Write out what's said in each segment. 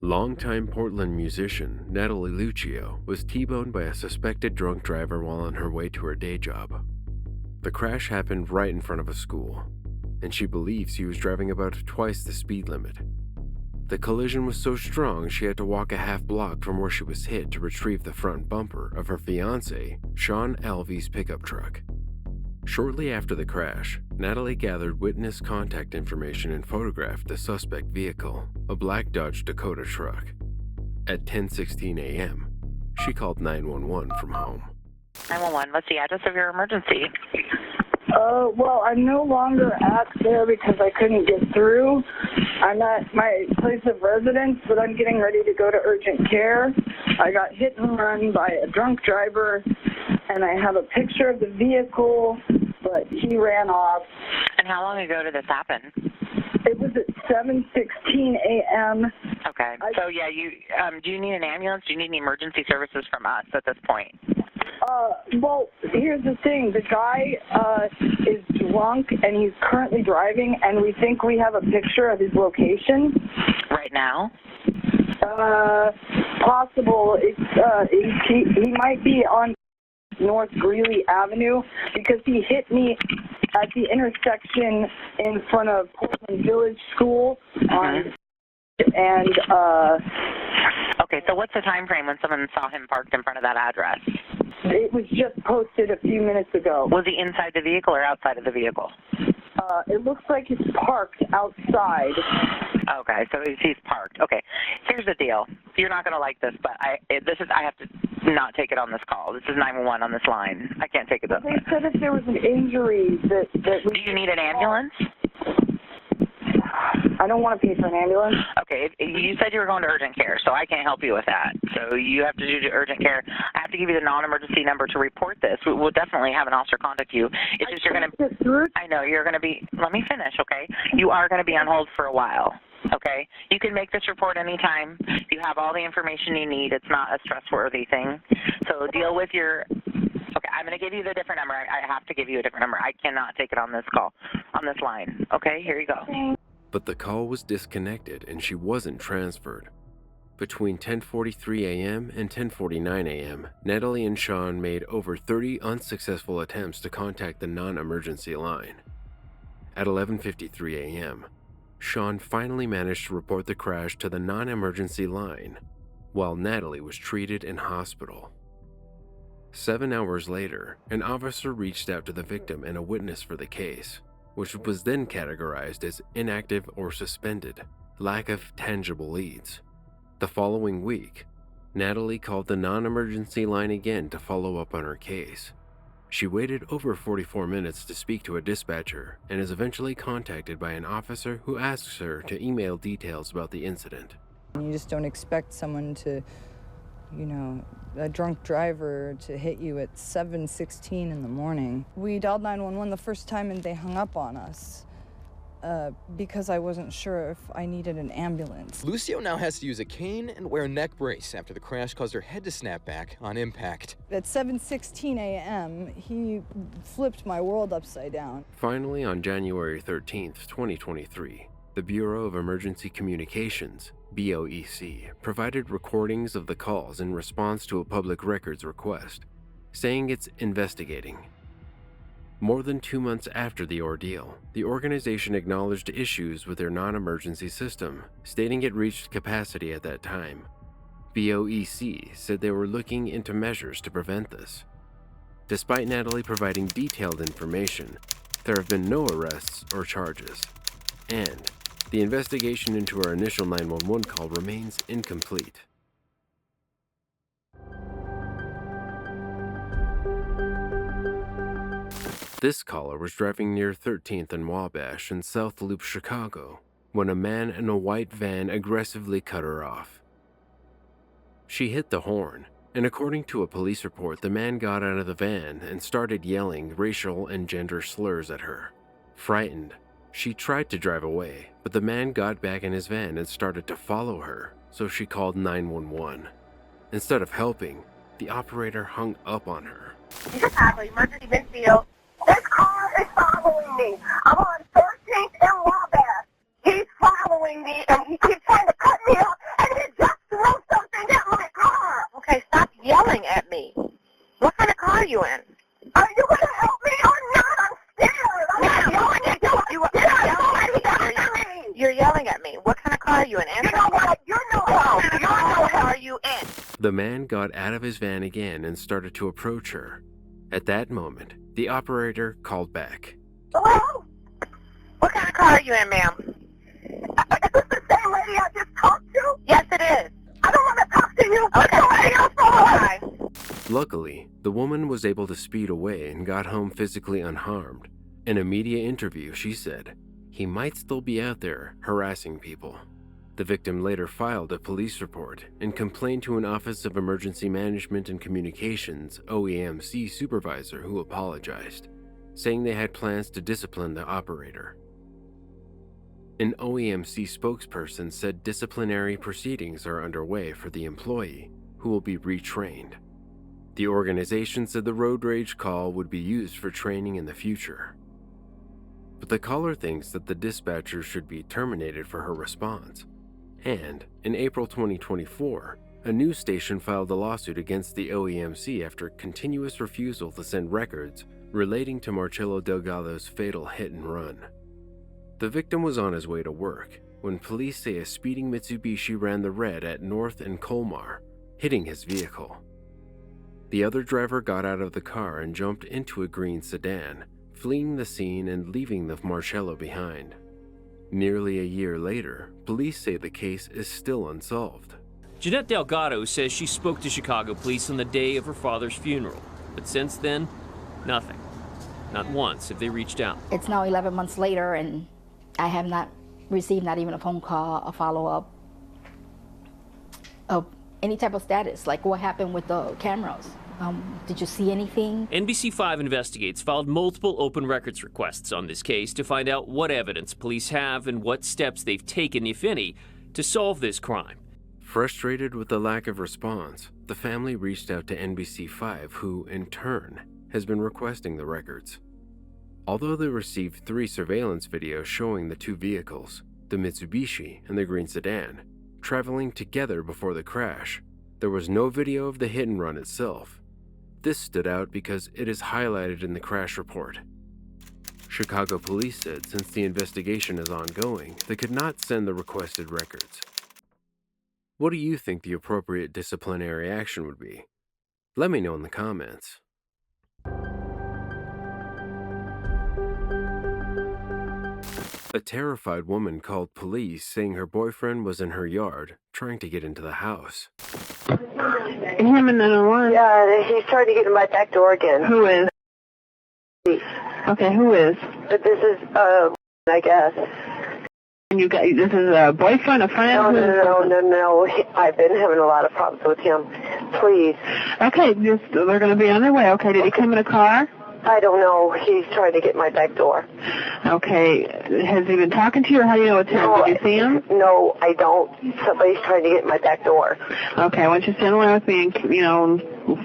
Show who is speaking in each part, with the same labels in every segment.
Speaker 1: Longtime Portland musician Natalie Lucio was T-boned by a suspected drunk driver while on her way to her day job. The crash happened right in front of a school, and she believes he was driving about twice the speed limit. The collision was so strong she had to walk a half block from where she was hit to retrieve the front bumper of her fiancé, Sean Alvey's pickup truck. Shortly after the crash, Natalie gathered witness contact information and photographed the suspect vehicle, a black Dodge Dakota truck. At 10:16 a.m., she called 911 from home.
Speaker 2: 911, what's the address of your emergency?
Speaker 3: Well, I'm no longer at there because I couldn't get through. I'm at my place of residence, but I'm getting ready to go to urgent care. I got hit and run by a drunk driver, and I have a picture of the vehicle, but he ran off.
Speaker 2: And how long ago did this happen?
Speaker 3: It was at 7:16 a.m.
Speaker 2: Okay. So, yeah, do you need an ambulance? Do you need any emergency services from us at this point?
Speaker 3: Well, here's the thing. The guy is drunk, and he's currently driving, and we think we have a picture of his location.
Speaker 2: Right now?
Speaker 3: Possible. He might be on North Greeley Avenue because he hit me at the intersection in front of Portland Village School.
Speaker 2: Okay, so what's the time frame when someone saw him parked in front of that address?
Speaker 3: It was just posted a few minutes ago.
Speaker 2: Was he inside the vehicle or outside of the vehicle?
Speaker 3: It looks like it's parked outside.
Speaker 2: Okay, so he's parked. Okay, here's the deal. You're not going to like this, but I have to not take it on this call. This is 911 on this line. I can't take it up.
Speaker 3: They said if there was an injury that
Speaker 2: Do you need an ambulance?
Speaker 3: I don't want to pay for an ambulance.
Speaker 2: Okay, you said you were going to urgent care, so I can't help you with that. So you have to do the urgent care. I have to give you the non-emergency number to report this. We'll definitely have an officer contact you. It's just you're going to. I know you're going to be. Let me finish, okay? You are going to be on hold for a while. Okay, you can make this report anytime. You have all the information you need. It's not a stress-worthy thing. So deal with your. Okay, I'm going to give you the different number. I have to give you a different number. I cannot take it on this call, on this line. Okay, here you go.
Speaker 1: But the call was disconnected and she wasn't transferred. Between 10:43 a.m. and 10:49 a.m., Natalie and Sean made over 30 unsuccessful attempts to contact the non-emergency line. At 11:53 a.m., Sean finally managed to report the crash to the non-emergency line, while Natalie was treated in hospital. 7 hours later, an officer reached out to the victim and a witness for the case, which was then categorized as inactive or suspended, lack of tangible leads. The following week, Natalie called the non-emergency line again to follow up on her case. She waited over 44 minutes to speak to a dispatcher and is eventually contacted by an officer who asks her to email details about the incident.
Speaker 4: You just don't expect someone to, a drunk driver to hit you at 7:16 in the morning. We dialed 911 the first time and they hung up on us because I wasn't sure if I needed an ambulance.
Speaker 5: Lucio now has to use a cane and wear a neck brace after the crash caused her head to snap back on impact.
Speaker 4: At 7:16 a.m., he flipped my world upside down.
Speaker 1: Finally, on January 13th, 2023, the Bureau of Emergency Communications, BOEC, provided recordings of the calls in response to a public records request, saying it's investigating. More than 2 months after the ordeal, the organization acknowledged issues with their non-emergency system, stating it reached capacity at that time. BOEC said they were looking into measures to prevent this. Despite Natalie providing detailed information, there have been no arrests or charges, and the investigation into our initial 911 call remains incomplete. This caller was driving near 13th and Wabash in South Loop, Chicago, when a man in a white van aggressively cut her off. She hit the horn, and according to a police report, the man got out of the van and started yelling racial and gender slurs at her. Frightened, she tried to drive away, but the man got back in his van and started to follow her, so she called 911. Instead of helping, the operator hung up on her.
Speaker 6: Emergency Midfield. This car is following me. I'm on 13th and Wabash. He's following me, and he keeps trying to cut me off, and his
Speaker 1: The man got out of his van again and started to approach her. At that moment, the operator called back.
Speaker 6: Hello? What kind of car are you in, ma'am? Is this the same lady I just talked to? Yes, it is. I don't want to talk to you. Okay. Somebody else over.
Speaker 1: Luckily, the woman was able to speed away and got home physically unharmed. In a media interview, she said, "He might still be out there harassing people." The victim later filed a police report and complained to an Office of Emergency Management and Communications (OEMC) supervisor who apologized, saying they had plans to discipline the operator. An OEMC spokesperson said disciplinary proceedings are underway for the employee, who will be retrained. The organization said the road rage call would be used for training in the future. But the caller thinks that the dispatcher should be terminated for her response. And in April 2024, a news station filed a lawsuit against the OEMC after continuous refusal to send records relating to Marcelo Delgado's fatal hit and run. The victim was on his way to work when police say a speeding Mitsubishi ran the red at North and Colmar, hitting his vehicle. The other driver got out of the car and jumped into a green sedan, fleeing the scene and leaving the Marcello behind. Nearly a year later, police say the case is still unsolved.
Speaker 7: Jeanette Delgado says she spoke to Chicago police on the day of her father's funeral, but since then, nothing. Not once have they reached out.
Speaker 8: It's now 11 months later, and I have not received not even a phone call, a follow-up of any type of status, like what happened with the cameras. Did you see anything?
Speaker 7: NBC5 Investigates filed multiple open records requests on this case to find out what evidence police have and what steps they've taken, if any, to solve this crime.
Speaker 1: Frustrated with the lack of response, the family reached out to NBC5, who, in turn, has been requesting the records. Although they received 3 surveillance videos showing the 2 vehicles, the Mitsubishi and the green sedan, traveling together before the crash, there was no video of the hit and run itself. This stood out because it is highlighted in the crash report. Chicago police said since the investigation is ongoing, they could not send the requested records. What do you think the appropriate disciplinary action would be? Let me know in the comments. A terrified woman called police saying her boyfriend was in her yard trying to get into the house.
Speaker 9: Him and then one?
Speaker 6: Yeah, he's trying to get in my back door again.
Speaker 9: Who is? Okay, who is?
Speaker 6: But this is, I guess.
Speaker 9: And you got, this is a boyfriend, a friend?
Speaker 6: No. I've been having a lot of problems with him. Please.
Speaker 9: Okay, they're going to be on their way. Okay, did he come in a car?
Speaker 6: I don't know. He's trying to get my back door.
Speaker 9: Okay. Has he been talking to you, or how do you know it's him?
Speaker 6: No,
Speaker 9: did you see him?
Speaker 6: No, I don't. Somebody's trying to get my back door.
Speaker 9: Okay, I want you to stand along with me, and,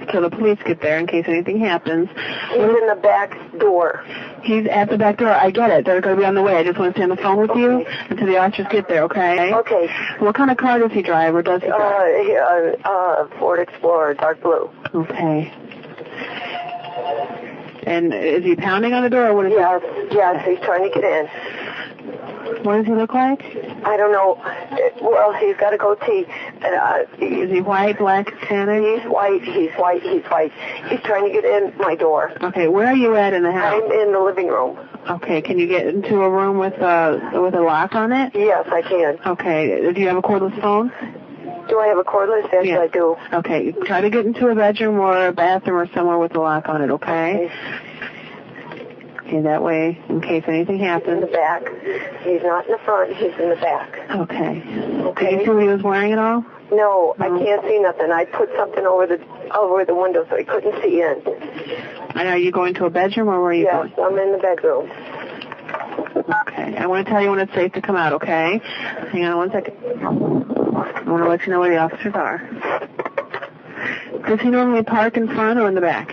Speaker 9: till the police get there in case anything happens.
Speaker 6: He's in the back door.
Speaker 9: He's at the back door. I get it. They're going to be on the way. I just want to stay on the phone with you until the officers get there, okay?
Speaker 6: Okay.
Speaker 9: What kind of car does he drive, or does he drive?
Speaker 6: Ford Explorer, dark blue.
Speaker 9: Okay. And is he pounding on the door, or what is he?
Speaker 6: Yes, he's trying to get in.
Speaker 9: What does he look like?
Speaker 6: I don't know. Well, he's got a goatee.
Speaker 9: Is he white, black, Hispanic?
Speaker 6: He's white. He's trying to get in my door.
Speaker 9: Okay, where are you at in the house?
Speaker 6: I'm in the living room.
Speaker 9: Okay, can you get into a room with a lock on it?
Speaker 6: Yes, I can.
Speaker 9: Okay, do you have a cordless phone?
Speaker 6: Do I have a cordless? Yes, I do.
Speaker 9: Okay, try to get into a bedroom or a bathroom or somewhere with a lock on it, okay? Okay, that way, in case anything happens.
Speaker 6: In the back. He's not in the front, he's in the back.
Speaker 9: Okay. Can you see what he was wearing at all?
Speaker 6: No, I can't see nothing. I put something over the window so he couldn't see in.
Speaker 9: And are you going to a bedroom, or where are you going?
Speaker 6: Yes, I'm in the bedroom.
Speaker 9: Okay, I want to tell you when it's safe to come out, okay? Hang on one second. I want to let you know where the officers are. Does he normally park in front or in the back?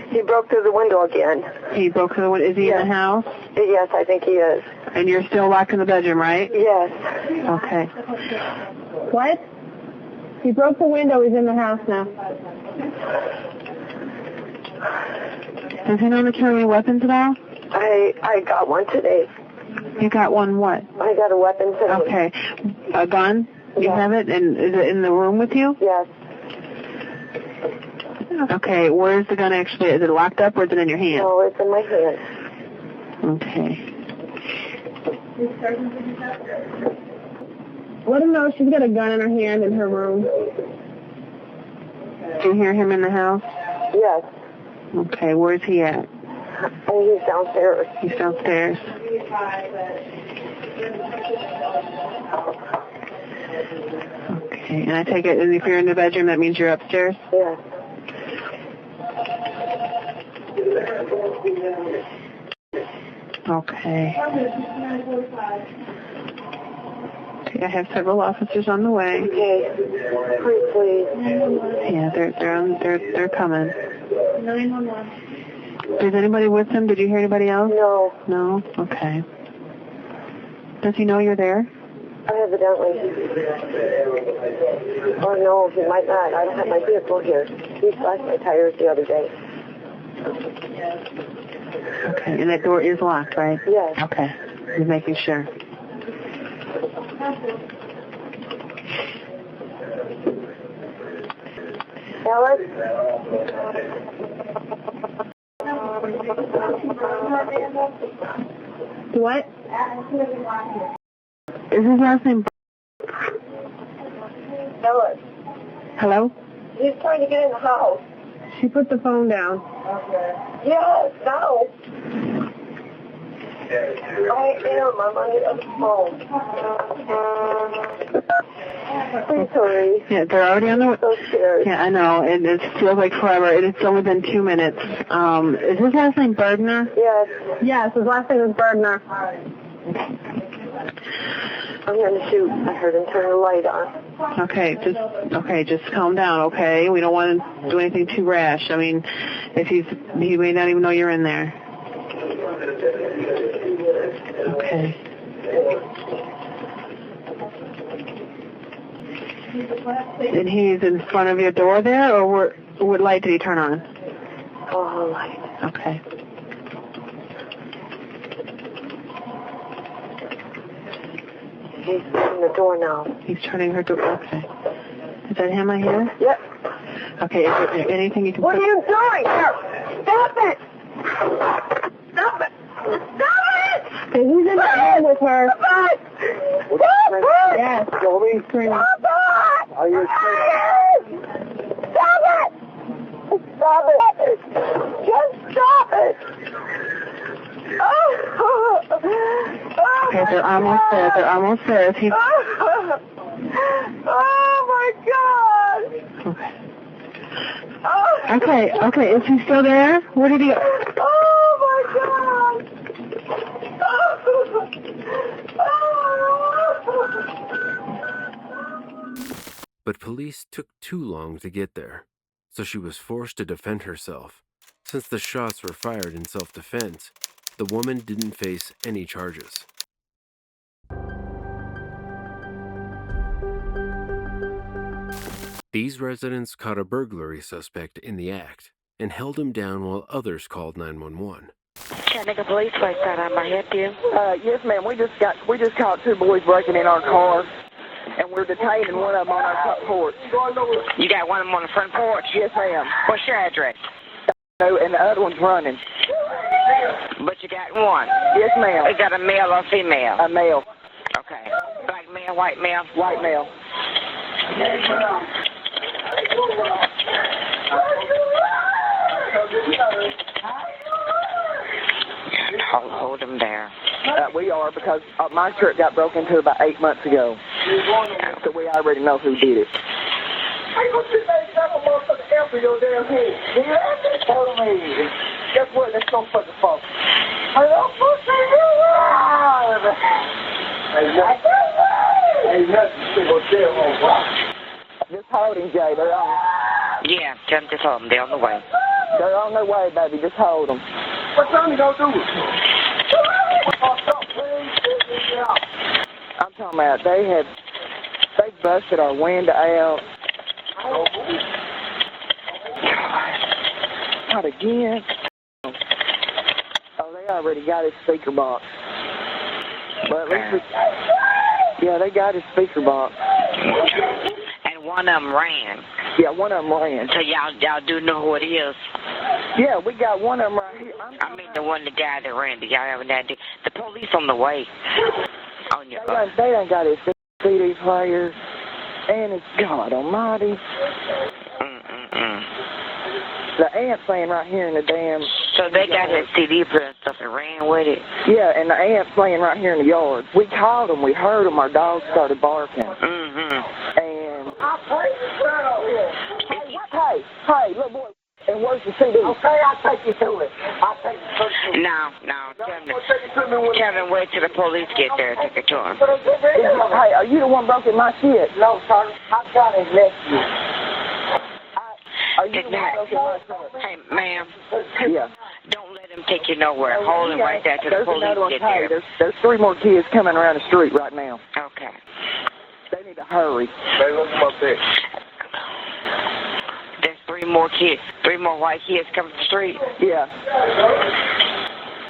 Speaker 6: He broke through the window again.
Speaker 9: He broke through the window. Is he in the house?
Speaker 6: Yes, I think he is.
Speaker 9: And you're still locked in the bedroom, right?
Speaker 6: Yes.
Speaker 9: Okay.
Speaker 10: What? He broke the window. He's in the house now.
Speaker 9: Does he normally carry any weapons at all?
Speaker 6: I got one today.
Speaker 9: You got one what?
Speaker 10: I got a weapon today.
Speaker 9: Okay. A gun? You have it? And is it in the room with you?
Speaker 10: Yes.
Speaker 9: Okay, where's the gun actually? Is it locked up or is it in your hand?
Speaker 10: No, it's in my hand.
Speaker 9: Okay.
Speaker 10: Let him know she's got a gun in her hand in her room.
Speaker 9: Do you hear him in the house?
Speaker 10: Yes.
Speaker 9: Okay, where's he at?
Speaker 10: He's downstairs.
Speaker 9: He's downstairs. Okay, and I take it, and if you're in the bedroom, that means you're upstairs?
Speaker 10: Yes.
Speaker 9: Okay. Okay, I have several officers on the way.
Speaker 10: Okay. Pretty please.
Speaker 9: Yeah, they're coming.
Speaker 10: 911.
Speaker 9: Is anybody with him? Did you hear anybody else?
Speaker 10: No.
Speaker 9: No? Okay. Does he know you're there?
Speaker 10: Evidently. Or no, he might not. I don't have my vehicle here. He slashed my tires the other day.
Speaker 9: Okay, and that door is locked, right?
Speaker 10: Yes.
Speaker 9: Okay. Just making sure.
Speaker 10: Alex?
Speaker 9: What? Is his last name?
Speaker 10: Alex?
Speaker 9: Hello?
Speaker 10: He's trying to get in the house.
Speaker 9: She put the phone down.
Speaker 10: Yes, no. I am. I'm on the other phone. Please hurry.
Speaker 9: Yeah, they're already on the way.
Speaker 10: So scared.
Speaker 9: Yeah, I know. It feels like forever. It's only been 2 minutes. Is his last name Bergner?
Speaker 10: Yes.
Speaker 9: Yes, his last name is Bergner.
Speaker 10: I'm going to shoot. I heard him turn the light on.
Speaker 9: Okay, just calm down, okay? We don't want to do anything too rash. I mean, if he may not even know you're in there. Okay. And he's in front of your door there, or what light did he turn on?
Speaker 10: Oh, light.
Speaker 9: Okay.
Speaker 10: He's turning the door now.
Speaker 9: He's turning her door. Okay. Is that him I hear?
Speaker 10: Yep.
Speaker 9: Okay, is there anything you can
Speaker 10: What
Speaker 9: put...
Speaker 10: are you doing? Stop it! Stop it! Stop it!
Speaker 9: He's in the room with her.
Speaker 10: Stop it! Stop it!
Speaker 9: Yes.
Speaker 10: Joey? Stop it! Are you Stop it! Stop it! Just stop it!
Speaker 9: Okay, they're almost there. They're almost there. Is he...
Speaker 10: Oh my God!
Speaker 9: Okay, is he still there? Where did he go?
Speaker 10: Oh my God!
Speaker 1: But police took too long to get there, so she was forced to defend herself. Since the shots were fired in self-defense, the woman didn't face any charges. These residents caught a burglary suspect in the act and held him down while others called 911.
Speaker 2: Chattanooga Police, like that, I might help you.
Speaker 3: Yes, ma'am. We just caught two boys breaking in our car, and we're detaining one of them on our front porch.
Speaker 2: You got one of them on the front porch?
Speaker 3: Yes, ma'am.
Speaker 2: What's your address?
Speaker 3: No, and the other one's running.
Speaker 2: But you got one?
Speaker 3: Yes, ma'am.
Speaker 2: Is that a male or female?
Speaker 3: A male.
Speaker 2: Okay. Black male, white male?
Speaker 3: White male.
Speaker 2: Hold him there.
Speaker 3: We are, because my truck got broken into about 8 months ago. So we already know who did it. I go sit there and grab a motherfucker after your damn head. Tell me. Guess what? Let's go fucking fuck. I don't fucking alive. Ain't nothing to tell on. Just hold him, Jay. They're on.
Speaker 2: Yeah, just hold them. They're on the way.
Speaker 3: They're on their way, baby. Just hold them. What time you gonna do it? I'm talking about they busted our window out. Not again. Oh, they already got his speaker box. But at least yeah, they got his speaker box.
Speaker 2: And one of them ran.
Speaker 3: Yeah, one of them ran.
Speaker 2: So y'all do know who it is?
Speaker 3: Yeah, we got one of them right here.
Speaker 2: I mean the guy that ran. Did y'all have an idea? The police on the way. On your
Speaker 3: they done got his CD player. And it's God almighty. The ant's playing right here in the damn...
Speaker 2: So they got his CD player and stuff and ran with it?
Speaker 3: Yeah, and the ant's playing right here in the yard. We called them. We heard them. Our dogs started barking. And... Hey, little boy. And where's the CD? Okay, I'll take you to it.
Speaker 2: No. Tell them wait till the police get there. Take it to him.
Speaker 3: Hey, are you the one broken my shit? No, sir. I'm trying to nephew. Are you the one broken my shit?
Speaker 2: Hey, ma'am.
Speaker 3: Yeah.
Speaker 2: Don't let him take you nowhere. Hold him right there till the police get there.
Speaker 3: There's 3 more kids coming around the street right now.
Speaker 2: Okay.
Speaker 3: They need to hurry.
Speaker 2: There's 3 more kids. 3 more white kids coming to the street?
Speaker 3: Yeah.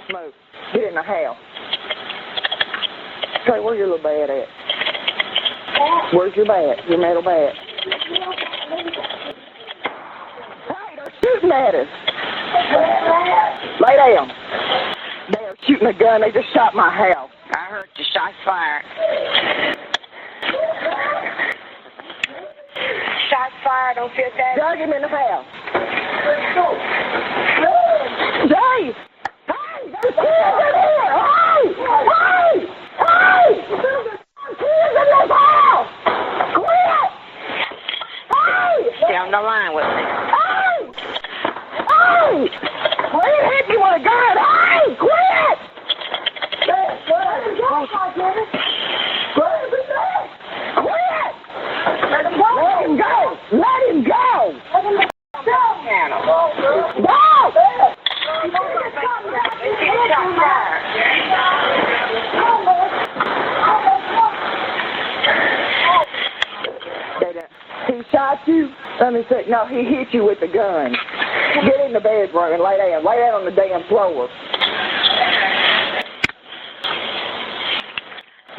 Speaker 3: Smoke. Get in the house. Okay, where's your little bat at? Where's your bat? Your metal bat? Hey, they're shooting at us. Lay down. They are shooting a gun. They just shot my house.
Speaker 2: I heard the shots fired. Shots fired. Don't feel that.
Speaker 3: Drag him in the house. Jay! Hey! There's kids in here! Hey! Hey! Hey! There's kids in this house! Quit! Hey!
Speaker 2: Stay on the line with me.
Speaker 3: Hey! Hey! Quit hitting me with a gun! Hey! Quit! Quit! Let him go! Let him go! Go! He shot you? Let me see. No, he hit you with the gun. Get in the bedroom and lay down. Lay down on the damn floor.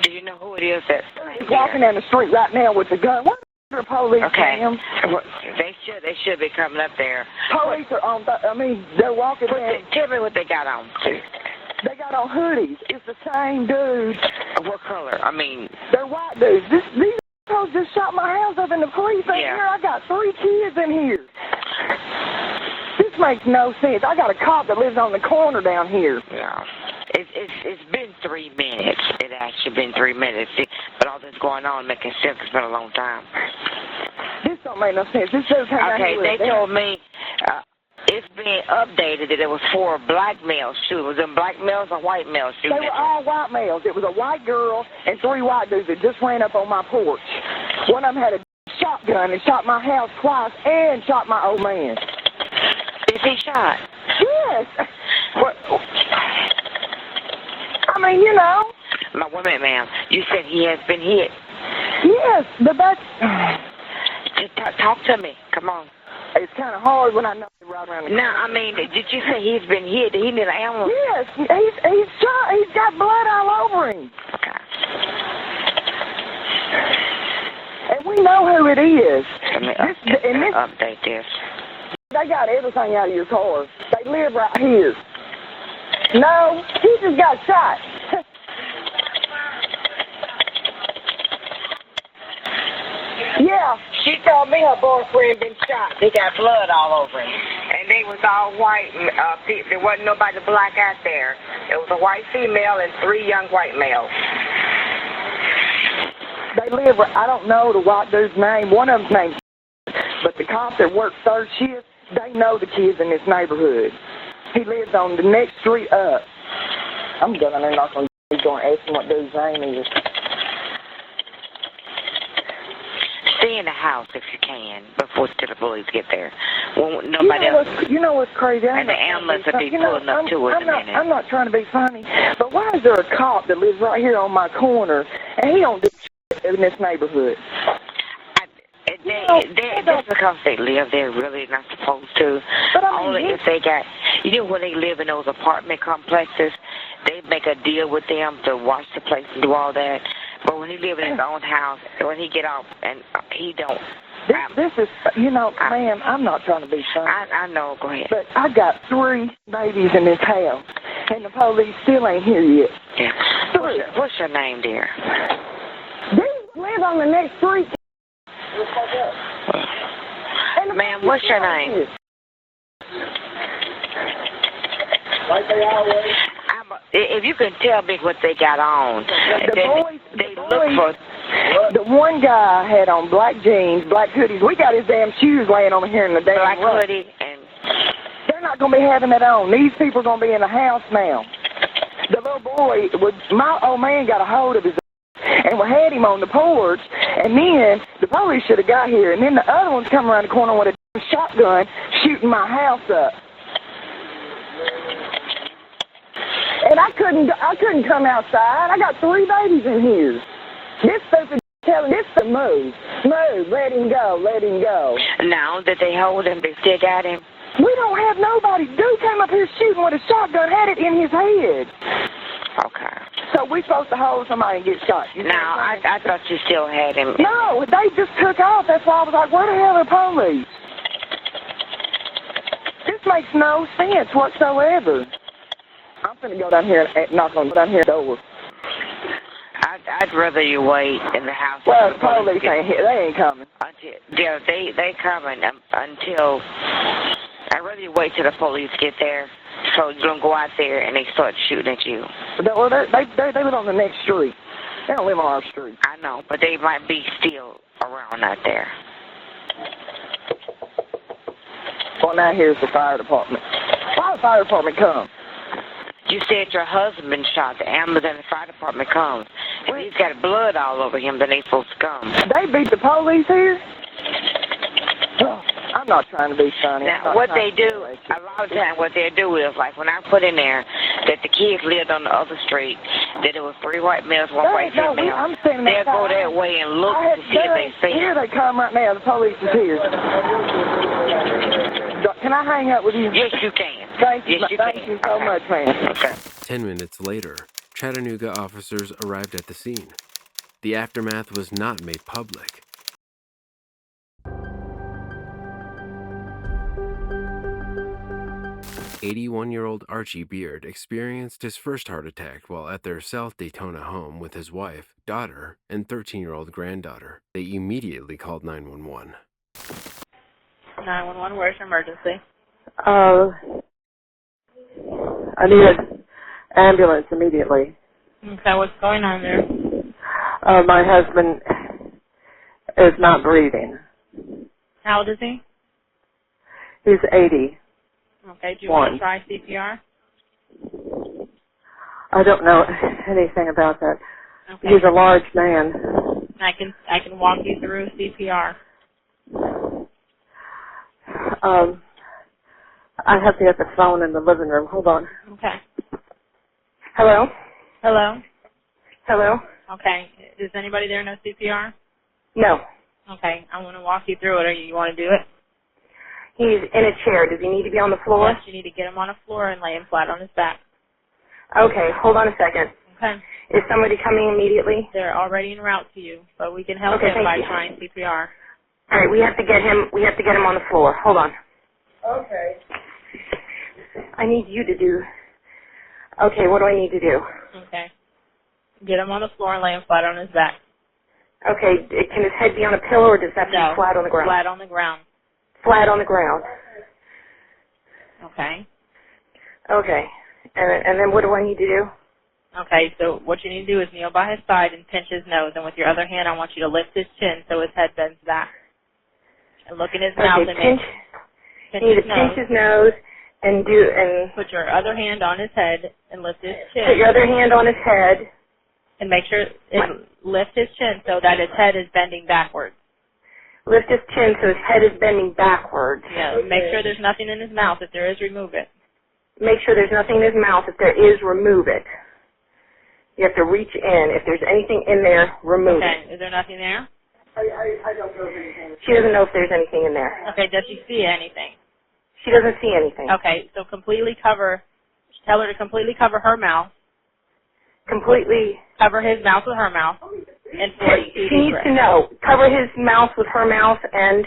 Speaker 2: Do you know who it is that...
Speaker 3: He's walking down the street right now with the gun. What the police,
Speaker 2: okay.
Speaker 3: Ma'am?
Speaker 2: They should be coming up there.
Speaker 3: Police are on, they're walking in.
Speaker 2: Tell me what they got on.
Speaker 3: They got on hoodies. It's the same dude.
Speaker 2: What color? I mean...
Speaker 3: They're white dudes. These folks just shot my house up and the police ain't here. I got 3 kids in here. This makes no sense. I got a cop that lives on the corner down here.
Speaker 2: Yeah. It's been 3 minutes. It actually been 3 minutes. But all this going on making sense. It's been a long time.
Speaker 3: This don't make no sense. This dude came out here.
Speaker 2: They told me it's been updated that it was 4 black males shooting. Was it black males or white males shooting?
Speaker 3: They were all white males. It was a white girl and 3 white dudes that just ran up on my porch. One of them had a shotgun and shot my house twice and shot my old man.
Speaker 2: Is he shot?
Speaker 3: Yes. I mean, you know.
Speaker 2: Wait a minute, ma'am. You said he has been hit.
Speaker 3: Yes, but that's...
Speaker 2: Just talk to me. Come on.
Speaker 3: It's kind of hard when I know you're right around the corner.
Speaker 2: No, I mean, did you say he's been hit? Did he need an ambulance?
Speaker 3: Yes, he's shot. He's got blood all over him.
Speaker 2: Okay.
Speaker 3: And we know who it is.
Speaker 2: Let me update this.
Speaker 3: They got everything out of your car. They live right here. No, he just got shot. Yeah.
Speaker 2: She told me her boyfriend been shot. They got blood all over him. And they was all white. There wasn't nobody black out there. It was a white female and 3 young white males.
Speaker 3: They live, I don't know the white dude's name. One of them's named, but the cops that work 3rd shift, they know the kids in this neighborhood. He lives on the next street up. I'm going to knock on the door and ask him what dude's name is.
Speaker 2: Stay in the house if you can before the police get there. Nobody else.
Speaker 3: You know what's crazy?
Speaker 2: And the ambulance will be pulling up to it in a minute.
Speaker 3: I'm not trying to be funny, but why is there a cop that lives right here on my corner and he don't do shit in this neighborhood?
Speaker 2: That's because they live there, really not supposed to.
Speaker 3: But I mean,
Speaker 2: only if they got, when they live in those apartment complexes,
Speaker 11: they make a deal with them to watch the place and do all that. But when he live in his own house, when he get off, and he don't.
Speaker 10: This is, you know, ma'am, I'm not trying to be funny.
Speaker 11: I know, go ahead.
Speaker 10: But I got 3 babies in this house, and the police still ain't here yet.
Speaker 11: Yeah. What's your name, dear?
Speaker 10: They live on the next street.
Speaker 11: Ma'am, what's your name? If you can tell me what they got on, they look for.
Speaker 10: The one guy had on black jeans, black hoodies. We got his damn shoes laying over here in the damn
Speaker 11: black
Speaker 10: room.
Speaker 11: hoodie, and
Speaker 10: they're not going to be having that on. These people are going to be in the house now. The little boy, my old man got a hold of his and we had him on the porch, and then the police should have got here, and then the other ones come around the corner with a shotgun shooting my house up. And I couldn't come outside. I got 3 babies in here. This stupid telling this to move, let him go.
Speaker 11: Now that they hold him, they still got him.
Speaker 10: We don't have nobody. Dude came up here shooting with a shotgun, had it in his head.
Speaker 11: Okay.
Speaker 10: So we supposed to hold somebody and get shot.
Speaker 11: Now, I thought you still had him.
Speaker 10: No, they just took off. That's why I was like, where the hell are the police? This makes no sense whatsoever. I'm going to go down here and knock on the door.
Speaker 11: I'd rather you wait in the house.
Speaker 10: Well, the police ain't here. They ain't coming.
Speaker 11: Yeah, they coming until. I'd rather you wait till the police get there, so you don't go out there and they start shooting at you.
Speaker 10: Well, they live on the next street. They don't live on our street.
Speaker 11: I know, but they might be still around out there.
Speaker 10: Well, now here's the fire department. Why the fire department come?
Speaker 11: You said your husband shot. The ambulance and the fire department comes. If he's got blood all over him, then they supposed to come.
Speaker 10: They beat the police here? Oh, I'm not trying to be funny.
Speaker 11: Now, what they do, a lot of times what they do is, like when I put in there that the kids lived on the other street, that there was 3 white males, 1 white female, they'll go that way and look to see if they see
Speaker 10: here
Speaker 11: them.
Speaker 10: They come right now. The police is here. Can I hang up with you?
Speaker 11: Yes, you can.
Speaker 10: Thank you so much, man.
Speaker 11: Okay.
Speaker 1: 10 minutes later, Chattanooga officers arrived at the scene. The aftermath was not made public. "81-year-old Archie Beard experienced his first heart attack while at their South Daytona home with his wife, daughter, and 13-year-old granddaughter. They immediately called 911.
Speaker 12: 911, where's your emergency?
Speaker 13: I need an ambulance immediately.
Speaker 12: Okay, what's going on there?
Speaker 13: My husband is not breathing.
Speaker 12: How old is he?
Speaker 13: He's 80.
Speaker 12: Okay, do you want to try CPR?
Speaker 13: I don't know anything about that.
Speaker 12: Okay.
Speaker 13: He's a large man.
Speaker 12: I can walk you through CPR.
Speaker 13: I have to get the phone in the living room. Hold on.
Speaker 12: Okay.
Speaker 13: Hello?
Speaker 12: Hello?
Speaker 13: Hello?
Speaker 12: Okay. Does anybody there know CPR?
Speaker 13: No.
Speaker 12: Okay. I'm going to walk you through it. You want to do it?
Speaker 13: He's in a chair. Does he need to be on the floor?
Speaker 12: Yes, you need to get him on the floor and lay him flat on his back.
Speaker 13: Okay. Hold on a second.
Speaker 12: Okay.
Speaker 13: Is somebody coming immediately?
Speaker 12: They're already en route to you, but we can help him by trying CPR.
Speaker 13: All right, we have to get him on the floor. Hold on.
Speaker 10: Okay.
Speaker 13: I need you to do. Okay, what do I need to do?
Speaker 12: Okay. Get him on the floor and lay him flat on his back.
Speaker 13: Okay, can his head be on a pillow or does that be flat on the ground?
Speaker 12: Flat on the ground.
Speaker 13: Flat on the ground.
Speaker 12: Okay.
Speaker 13: Okay. And then what do I need to do?
Speaker 12: Okay, so what you need to do is kneel by his side and pinch his nose, and with your other hand I want you to lift his chin so his head bends back. And look in his mouth and pinch
Speaker 13: his nose and
Speaker 12: put your other hand on his head and lift his chin.
Speaker 13: Put your other hand on his head.
Speaker 12: And make sure lift his chin so that his head is bending backwards.
Speaker 13: Lift his chin so his head is bending backwards.
Speaker 12: Yeah, make sure there's nothing in his mouth. If there is, remove it.
Speaker 13: Make sure there's nothing in his mouth. If there is, remove it. You have to reach in. If there's anything in there, remove it.
Speaker 12: Okay, is there nothing there?
Speaker 10: I don't know if there's anything.
Speaker 13: She doesn't know if there's anything in there.
Speaker 12: Okay, does she see anything?
Speaker 13: She doesn't see anything.
Speaker 12: Okay, so tell her to completely cover her mouth
Speaker 13: Completely.
Speaker 12: Cover his mouth with her mouth. And
Speaker 13: She needs to know. Cover his mouth with her mouth and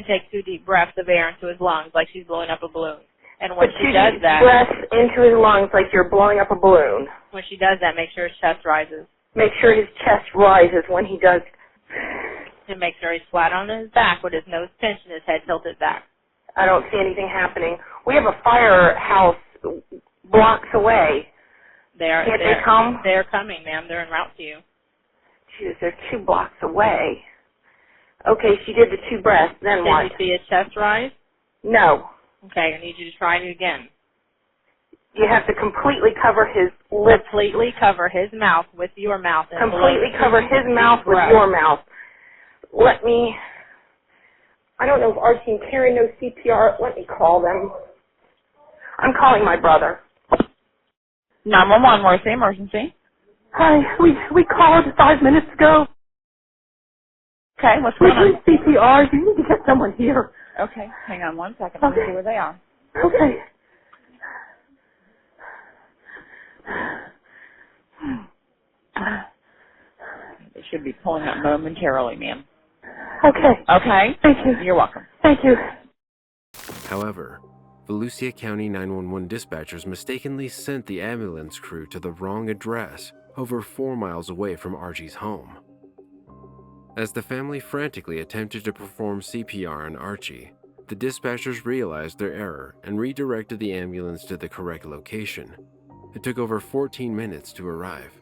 Speaker 12: take 2 deep breaths of air into his lungs like she's blowing up a balloon. And when she does that,
Speaker 13: breaths into his lungs like you're blowing up a balloon.
Speaker 12: When she does that, make sure his chest rises.
Speaker 13: Make sure his chest rises when he does.
Speaker 12: And make sure he's flat on his back with his nose pinched and his head tilted back.
Speaker 13: I don't see anything happening. We have a firehouse blocks away. Can't they come?
Speaker 12: They're coming, ma'am. They're en route to you.
Speaker 13: Jesus, they're 2 blocks away. Okay, she did the 2 breaths. Then what?
Speaker 12: Did you see his chest rise?
Speaker 13: No.
Speaker 12: Okay, I need you to try it again.
Speaker 13: You have to completely cover his lips.
Speaker 12: Completely cover his mouth with your mouth. And
Speaker 13: completely cover his mouth with your mouth. I don't know if Archie and Karen know CPR. Let me call them. I'm calling my brother.
Speaker 12: 911, where's the emergency?
Speaker 10: Hi, we called 5 minutes ago.
Speaker 12: Okay, what's going on?
Speaker 10: We need CPR. You need to get someone here.
Speaker 12: Okay, hang on 1 second. Let me see where they are.
Speaker 10: Okay.
Speaker 12: They should be pulling up momentarily, ma'am.
Speaker 10: Okay.
Speaker 12: Okay?
Speaker 10: Thank you.
Speaker 12: You're welcome.
Speaker 10: Thank you.
Speaker 1: However, Volusia County 911 dispatchers mistakenly sent the ambulance crew to the wrong address over 4 miles away from Archie's home. As the family frantically attempted to perform CPR on Archie, the dispatchers realized their error and redirected the ambulance to the correct location. It took over 14 minutes to arrive.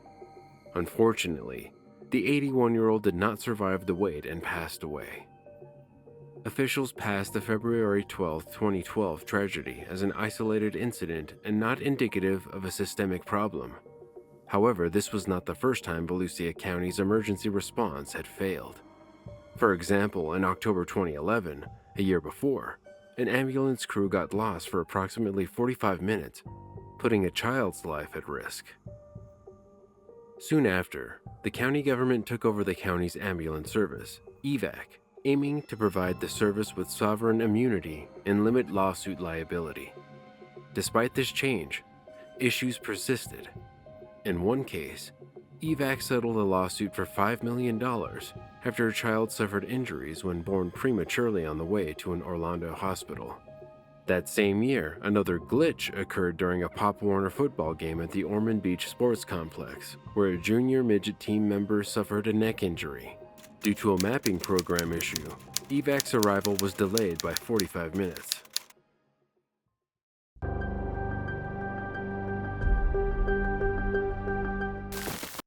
Speaker 1: Unfortunately, the 81-year-old did not survive the wait and passed away. Officials passed the February 12, 2012 tragedy as an isolated incident and not indicative of a systemic problem. However, this was not the first time Volusia County's emergency response had failed. For example, in October 2011, a year before, an ambulance crew got lost for approximately 45 minutes, putting a child's life at risk. Soon after, the county government took over the county's ambulance service, EVAC, aiming to provide the service with sovereign immunity and limit lawsuit liability. Despite this change, issues persisted. In one case, EVAC settled a lawsuit for $5 million after a child suffered injuries when born prematurely on the way to an Orlando hospital. That same year, another glitch occurred during a Pop Warner football game at the Ormond Beach Sports Complex, where a junior midget team member suffered a neck injury. Due to a mapping program issue, EVAC's arrival was delayed by 45 minutes.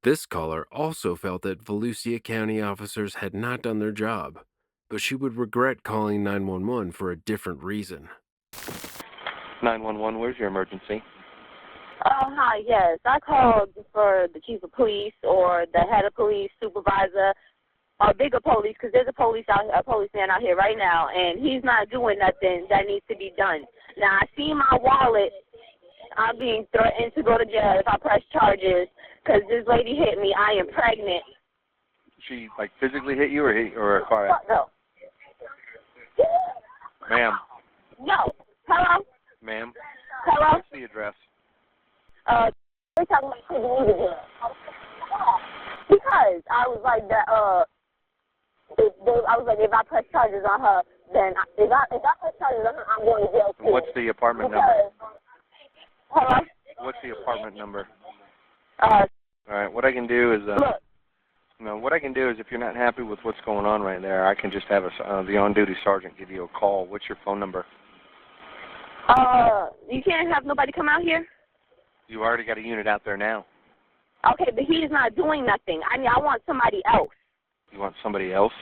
Speaker 1: This caller also felt that Volusia County officers had not done their job, but she would regret calling 911 for a different reason.
Speaker 14: 911, where's your emergency?
Speaker 15: Hi, yes. I called for the chief of police or the head of police, supervisor, or bigger police, because there's a policeman out here right now, and he's not doing nothing that needs to be done. Now, I see my wallet. I'm being threatened to go to jail if I press charges because this lady hit me. I am pregnant.
Speaker 14: She, like, physically hit you or a car accident?
Speaker 15: No.
Speaker 14: Ma'am.
Speaker 15: No. Hello?
Speaker 14: Ma'am.
Speaker 15: Hello?
Speaker 14: What's the address?
Speaker 15: Because I was like that. I was like, if I press charges on her, then if I press charges on her, I'm going to jail too.
Speaker 14: What's the apartment number?
Speaker 15: Hello?
Speaker 14: What's the apartment number?
Speaker 15: All
Speaker 14: right. What I can do is,
Speaker 15: look.
Speaker 14: what I can do is, if you're not happy with what's going on right there, I can just have the on-duty sergeant give you a call. What's your phone number?
Speaker 15: You can't have nobody come out here?
Speaker 14: You already got a unit out there now.
Speaker 15: Okay, but he's not doing nothing. I want somebody else.
Speaker 14: You want somebody else?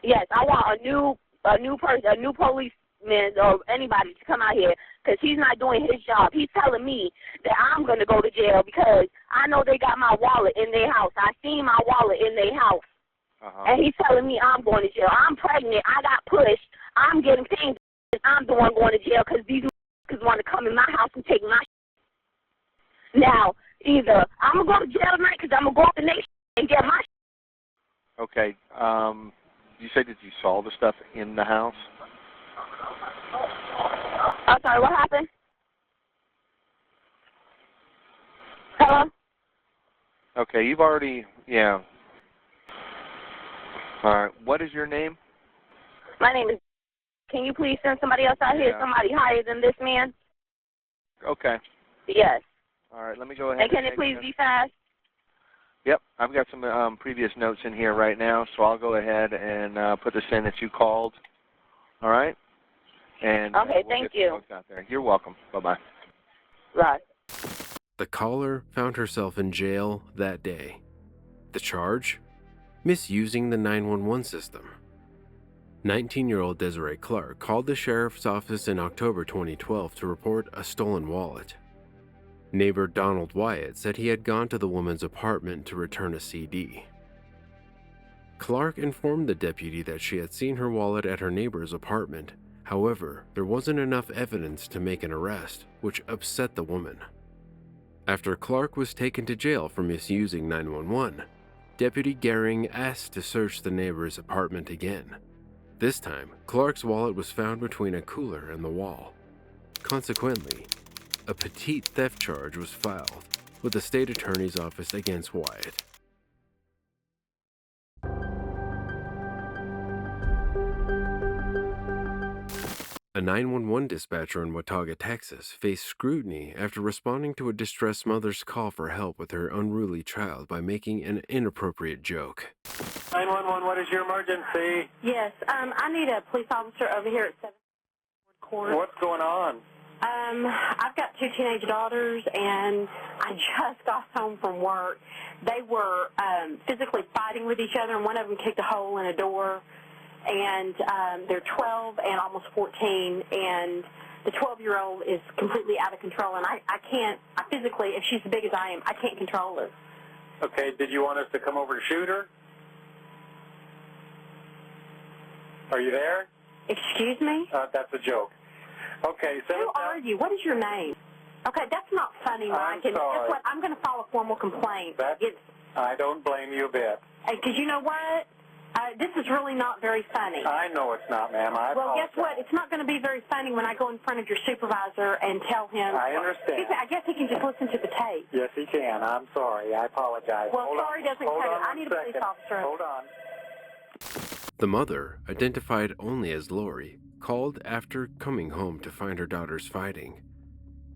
Speaker 15: Yes, I want a new person, a new policeman or anybody to come out here because he's not doing his job. He's telling me that I'm going to go to jail because I know they got my wallet in their house. I seen my wallet in their house. And he's telling me I'm going to jail. I'm pregnant. I got pushed. I'm getting paid. I'm the one going to jail because these motherfuckers want to come in my house and take my shit. Now, either I'm going to go to jail tonight because I'm going to go up the nation and get my shit.
Speaker 14: Okay. You said that you saw the stuff in the house?
Speaker 15: I'm sorry, what happened? Hello?
Speaker 14: Okay, you've already, yeah. All right, what is your name?
Speaker 15: My name is. Can you please send somebody else out here, somebody higher than this man?
Speaker 14: Okay.
Speaker 15: Yes.
Speaker 14: All right, let me go ahead.
Speaker 15: And can it please be fast?
Speaker 14: Yep, I've got some previous notes in here right now, so I'll go ahead and put this in that you called. All right? And
Speaker 15: okay,
Speaker 14: we'll
Speaker 15: thank
Speaker 14: get
Speaker 15: you.
Speaker 14: folks out there. You're welcome. Bye-bye.
Speaker 15: Right.
Speaker 1: The caller found herself in jail that day. The charge? Misusing the 911 system. 19-year-old Desiree Clark called the sheriff's office in October 2012 to report a stolen wallet. Neighbor Donald Wyatt said he had gone to the woman's apartment to return a CD. Clark informed the deputy that she had seen her wallet at her neighbor's apartment. However, there wasn't enough evidence to make an arrest, which upset the woman. After Clark was taken to jail for misusing 911, Deputy Gehring asked to search the neighbor's apartment again. This time, Clark's wallet was found between a cooler and the wall. Consequently, a petite theft charge was filed with the state attorney's office against Wyatt. A 911 dispatcher in Watauga, Texas, faced scrutiny after responding to a distressed mother's call for help with her unruly child by making an inappropriate joke.
Speaker 16: 911, what is your emergency?
Speaker 17: Yes, I need a police officer over here at 7th Court.
Speaker 16: What's going on?
Speaker 17: I've got 2 teenage daughters, and I just got home from work. They were physically fighting with each other, and one of them kicked a hole in a door. And they're 12 and almost 14, and the 12-year-old is completely out of control, and I physically, if she's as big as I am, I can't control her.
Speaker 16: Okay, did you want us to come over to shoot her? Are you there?
Speaker 17: Excuse me?
Speaker 16: That's a joke. Okay, so...
Speaker 17: Who are you? What is your name? Okay, that's not funny, Mike.
Speaker 16: I'm sorry.
Speaker 17: Guess what? I'm going to file a formal complaint.
Speaker 16: I don't blame you a bit.
Speaker 17: Because you know what? This is really not very funny.
Speaker 16: I know it's not, ma'am.
Speaker 17: Well, guess what? It's not going to be very funny when I go in front of your supervisor and tell him.
Speaker 16: I understand.
Speaker 17: I guess he can just listen to the tape.
Speaker 16: Yes, he can. I'm sorry. I apologize.
Speaker 17: Well, sorry doesn't cut it. I need a police officer.
Speaker 16: Hold on.
Speaker 1: The mother, identified only as Lori, called after coming home to find her daughters fighting.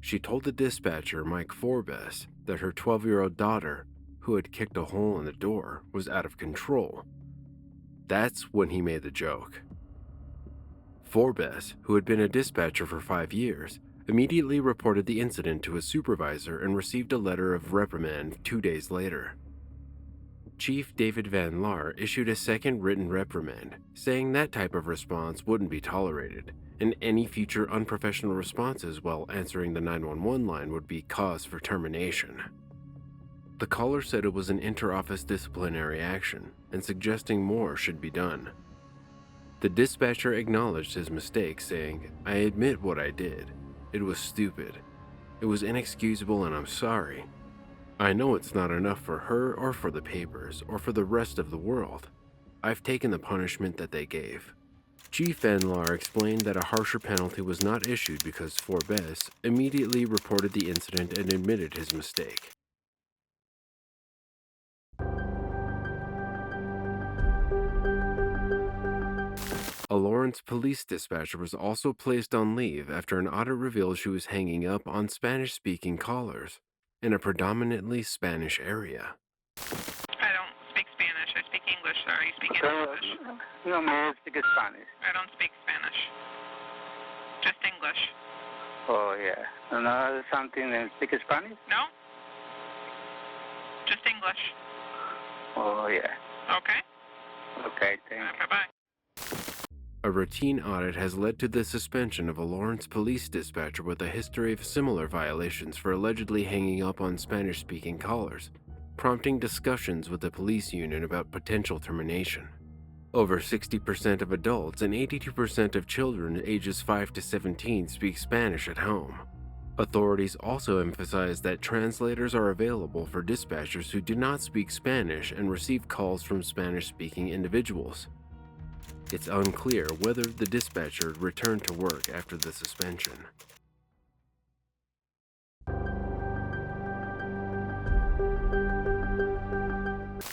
Speaker 1: She told the dispatcher, Mike Forbes, that her 12-year-old daughter, who had kicked a hole in the door, was out of control. That's when he made the joke. Forbes, who had been a dispatcher for 5 years, immediately reported the incident to his supervisor and received a letter of reprimand 2 days later. Chief David Van Laar issued a second written reprimand, saying that type of response wouldn't be tolerated, and any future unprofessional responses while answering the 911 line would be cause for termination. The caller said it was an inter-office disciplinary action, and suggesting more should be done. The dispatcher acknowledged his mistake, saying, "I admit what I did. It was stupid. It was inexcusable, and I'm sorry. I know it's not enough for her or for the papers or for the rest of the world. I've taken the punishment that they gave." Chief Van Laar explained that a harsher penalty was not issued because Forbes immediately reported the incident and admitted his mistake. A Lawrence police dispatcher was also placed on leave after an audit revealed she was hanging up on Spanish-speaking callers in a predominantly Spanish area.
Speaker 18: I don't speak Spanish. I speak English. Sorry, you speak English?
Speaker 19: No, me speak Spanish.
Speaker 18: I don't speak Spanish. Just English.
Speaker 19: Oh, yeah. Another something and speak Spanish?
Speaker 18: No? Just English.
Speaker 19: Oh, yeah.
Speaker 18: Okay.
Speaker 19: Okay, thanks.
Speaker 18: Bye-bye.
Speaker 1: A routine audit has led to the suspension of a Lawrence police dispatcher with a history of similar violations for allegedly hanging up on Spanish-speaking callers, prompting discussions with the police union about potential termination. Over 60% of adults and 82% of children ages 5 to 17 speak Spanish at home. Authorities also emphasize that translators are available for dispatchers who do not speak Spanish and receive calls from Spanish-speaking individuals. It's unclear whether the dispatcher returned to work after the suspension.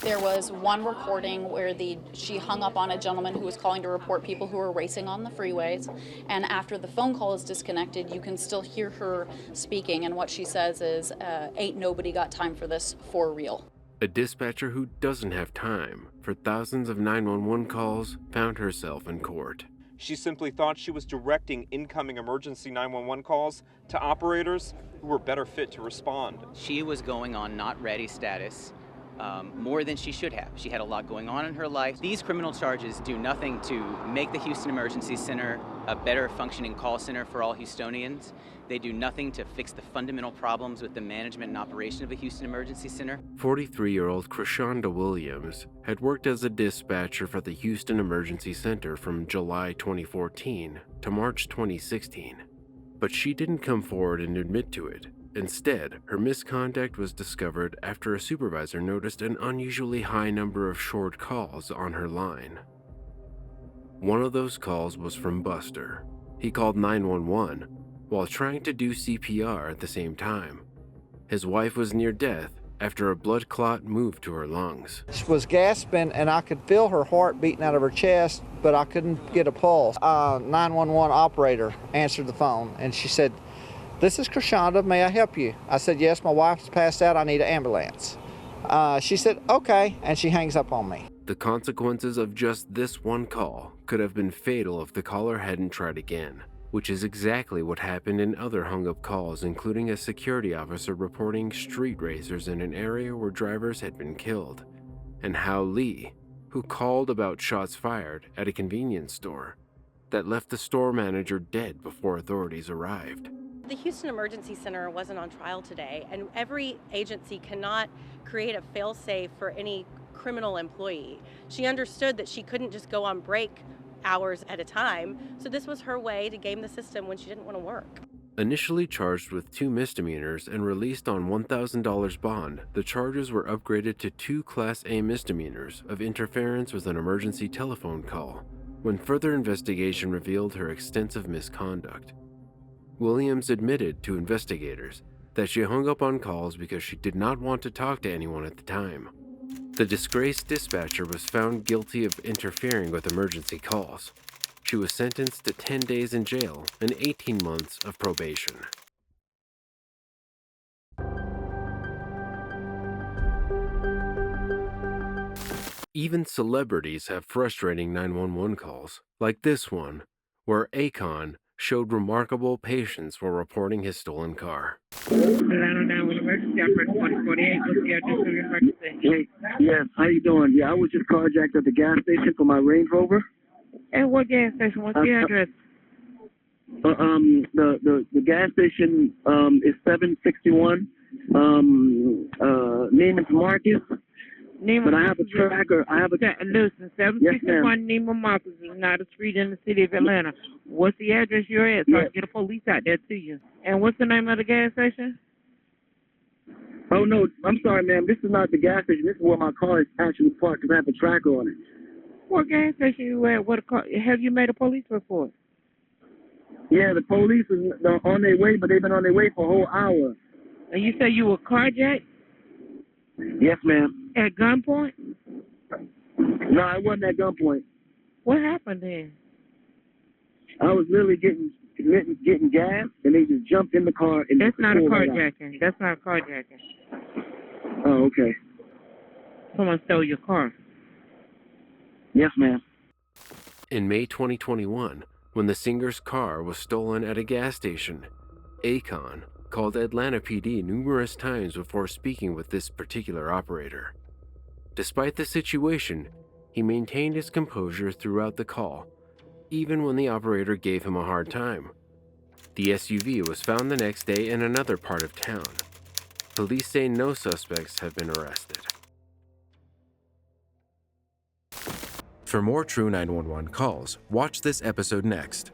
Speaker 20: There was one recording where she hung up on a gentleman who was calling to report people who were racing on the freeways, and after the phone call is disconnected, you can still hear her speaking, and what she says is, ain't nobody got time for this, for real.
Speaker 1: A dispatcher who doesn't have time for thousands of 911 calls found herself in court.
Speaker 21: She simply thought she was directing incoming emergency 911 calls to operators who were better fit to respond.
Speaker 22: She was going on not ready status more than she should have. She had a lot going on in her life. These criminal charges do nothing to make the Houston Emergency Center a better functioning call center for all Houstonians. They do nothing to fix the fundamental problems with the management and operation of a Houston Emergency Center.
Speaker 1: 43-year-old Krishonda Williams had worked as a dispatcher for the Houston Emergency Center from July 2014 to March 2016. But she didn't come forward and admit to it. Instead, her misconduct was discovered after a supervisor noticed an unusually high number of short calls on her line. One of those calls was from Buster. He called 911 while trying to do CPR at the same time. His wife was near death after a blood clot moved to her lungs.
Speaker 23: She was gasping and I could feel her heart beating out of her chest, but I couldn't get a pulse. 911 operator answered the phone and she said, "This is Krishonda, may I help you?" I said, "Yes, my wife's passed out, I need an ambulance." She said, "Okay," and she hangs up on me.
Speaker 1: The consequences of just this one call could have been fatal if the caller hadn't tried again, which is exactly what happened in other hung-up calls, including a security officer reporting street racers in an area where drivers had been killed, and Hal Lee, who called about shots fired at a convenience store that left the store manager dead before authorities arrived.
Speaker 24: The Houston Emergency Center wasn't on trial today, and every agency cannot create a fail-safe for any criminal employee. She understood that she couldn't just go on break hours at a time, so this was her way to game the system when she didn't want to work.
Speaker 1: Initially charged with 2 misdemeanors and released on $1,000 bond, the charges were upgraded to 2 Class A misdemeanors of interference with an emergency telephone call, when further investigation revealed her extensive misconduct. Williams admitted to investigators that she hung up on calls because she did not want to talk to anyone at the time. The disgraced dispatcher was found guilty of interfering with emergency calls. She was sentenced to 10 days in jail and 18 months of probation. Even celebrities have frustrating 911 calls, like this one, where Akon showed remarkable patience while reporting his stolen car.
Speaker 25: Yes, how you doing? Yeah, I was just carjacked at the gas station for my Range Rover.
Speaker 26: And what gas station? What's the address?
Speaker 25: The gas station is 761 Neiman Marcus. But I have a tracker.
Speaker 26: Listen, 761 Neiman Marcus is not a street in the city of Atlanta. What's the address you're at so I can get a police out there to you? And what's the name of the gas station?
Speaker 25: Oh, no, I'm sorry, ma'am. This is not the gas station. This is where my car is actually parked because I have a tracker on it.
Speaker 26: What gas station you at? What car? Have you made a police report?
Speaker 25: Yeah, the police is on their way, but they've been on their way for a whole hour.
Speaker 26: And you say you were carjacked?
Speaker 25: Yes, ma'am.
Speaker 26: At gunpoint?
Speaker 25: No, I wasn't at gunpoint.
Speaker 26: What happened then?
Speaker 25: I was literally getting gas, and they just jumped in the car. And
Speaker 26: That's not a carjacking. That's not a carjacking.
Speaker 25: Oh, okay.
Speaker 26: Someone stole your car.
Speaker 25: Yes, ma'am.
Speaker 1: In May 2021, when the singer's car was stolen at a gas station, Akon called Atlanta PD numerous times before speaking with this particular operator. Despite the situation, he maintained his composure throughout the call, even when the operator gave him a hard time. The SUV was found the next day in another part of town. Police say no suspects have been arrested.
Speaker 27: For more True 911 calls, watch this episode next.